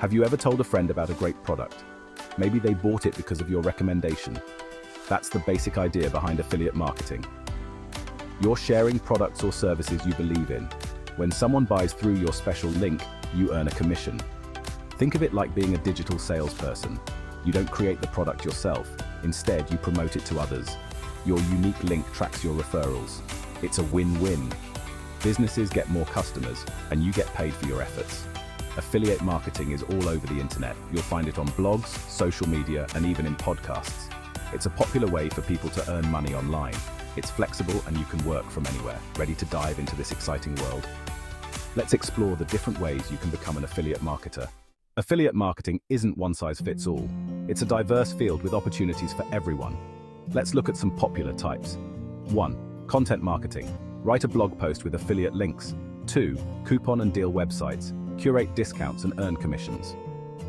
Have you ever told a friend about a great product? Maybe they bought it because of your recommendation. That's the basic idea behind affiliate marketing. You're sharing products or services you believe in. When someone buys through your special link, you earn a commission. Think of it like being a digital salesperson. You don't create the product yourself. Instead, you promote it to others. Your unique link tracks your referrals. It's a win-win. Businesses get more customers, and you get paid for your efforts. Affiliate marketing is all over the internet. You'll find it on blogs, social media, and even in podcasts. It's a popular way for people to earn money online. It's flexible and you can work from anywhere. Ready to dive into this exciting world? Let's explore the different ways you can become an affiliate marketer. Affiliate marketing isn't one size fits all. It's a diverse field with opportunities for everyone. Let's look at some popular types. 1. Content marketing. Write a blog post with affiliate links. 2. Coupon and deal websites. Curate discounts and earn commissions.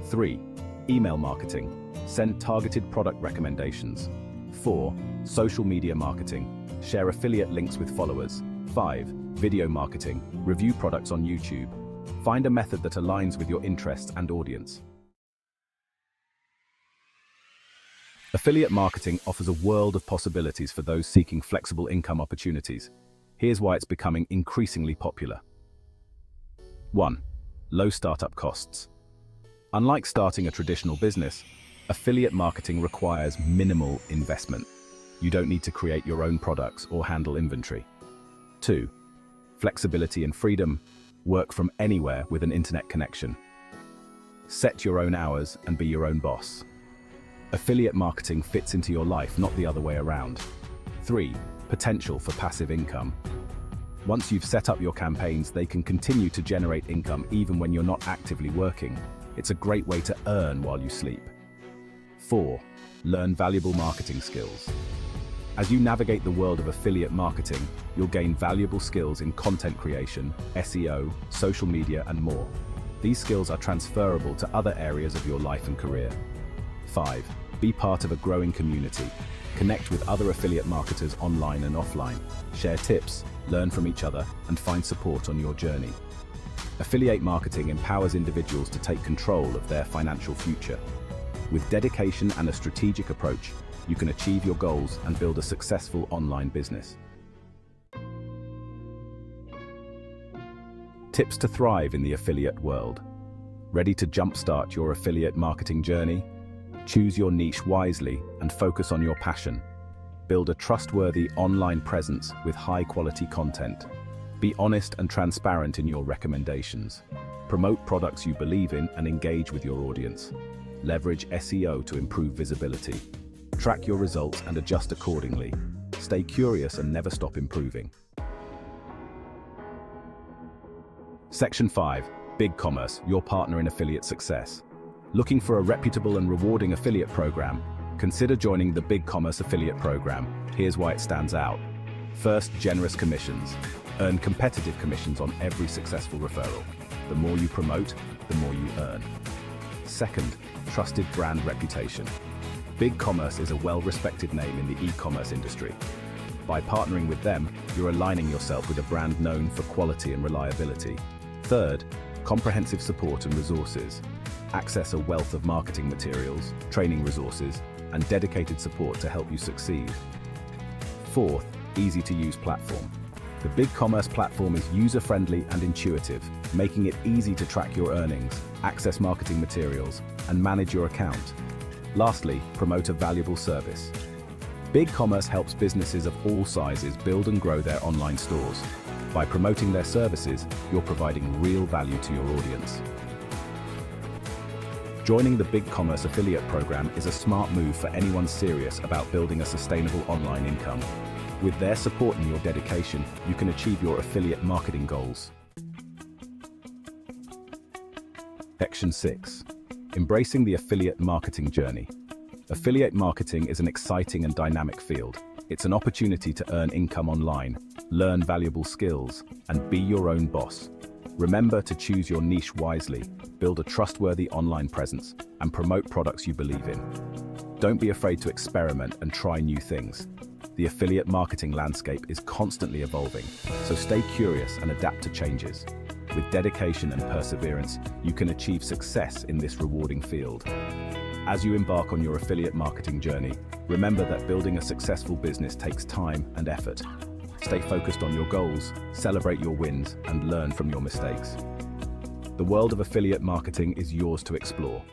3. Email marketing. Send targeted product recommendations. 4. Social media marketing. Share affiliate links with followers. 5. Video marketing. Review products on YouTube. Find a method that aligns with your interests and audience. Affiliate marketing offers a world of possibilities for those seeking flexible income opportunities. Here's why it's becoming increasingly popular. 1. Low startup costs. Unlike starting a traditional business, affiliate marketing requires minimal investment. You don't need to create your own products or handle inventory. 2. Flexibility and freedom. Work from anywhere with an internet connection. Set your own hours and be your own boss. Affiliate marketing fits into your life, not the other way around. 3. Potential for passive income. Once you've set up your campaigns, they can continue to generate income even when you're not actively working. It's a great way to earn while you sleep. 4. Learn valuable marketing skills. As you navigate the world of affiliate marketing, you'll gain valuable skills in content creation, SEO, social media, and more. These skills are transferable to other areas of your life and career. 5. Be part of a growing community. Connect with other affiliate marketers online and offline. Share tips, learn from each other, and find support on your journey. Affiliate marketing empowers individuals to take control of their financial future. With dedication and a strategic approach, you can achieve your goals and build a successful online business. Tips to thrive in the affiliate world. Ready to jumpstart your affiliate marketing journey? Choose your niche wisely and focus on your passion. Build a trustworthy online presence with high-quality content. Be honest and transparent in your recommendations. Promote products you believe in and engage with your audience. Leverage SEO to improve visibility. Track your results and adjust accordingly. Stay curious and never stop improving. Section 5. BigCommerce, your partner in affiliate success. Looking for a reputable and rewarding affiliate program? Consider joining the BigCommerce affiliate program. Here's why it stands out. First, generous commissions. Earn competitive commissions on every successful referral. The more you promote, the more you earn. Second, trusted brand reputation. BigCommerce is a well-respected name in the e-commerce industry. By partnering with them, you're aligning yourself with a brand known for quality and reliability. Third, comprehensive support and resources. Access a wealth of marketing materials, training resources, and dedicated support to help you succeed. Fourth, easy-to-use platform. The BigCommerce platform is user-friendly and intuitive, making it easy to track your earnings, access marketing materials, and manage your account. Lastly, promote a valuable service. BigCommerce helps businesses of all sizes build and grow their online stores. By promoting their services, you're providing real value to your audience. Joining the BigCommerce affiliate program is a smart move for anyone serious about building a sustainable online income. With their support and your dedication, you can achieve your affiliate marketing goals. Section 6. Embracing the affiliate marketing journey. Affiliate marketing is an exciting and dynamic field. It's an opportunity to earn income online, learn valuable skills, and be your own boss. Remember to choose your niche wisely, build a trustworthy online presence, and promote products you believe in. Don't be afraid to experiment and try new things. The affiliate marketing landscape is constantly evolving, so stay curious and adapt to changes. With dedication and perseverance, you can achieve success in this rewarding field. As you embark on your affiliate marketing journey, remember that building a successful business takes time and effort. Stay focused on your goals, celebrate your wins, and learn from your mistakes. The world of affiliate marketing is yours to explore.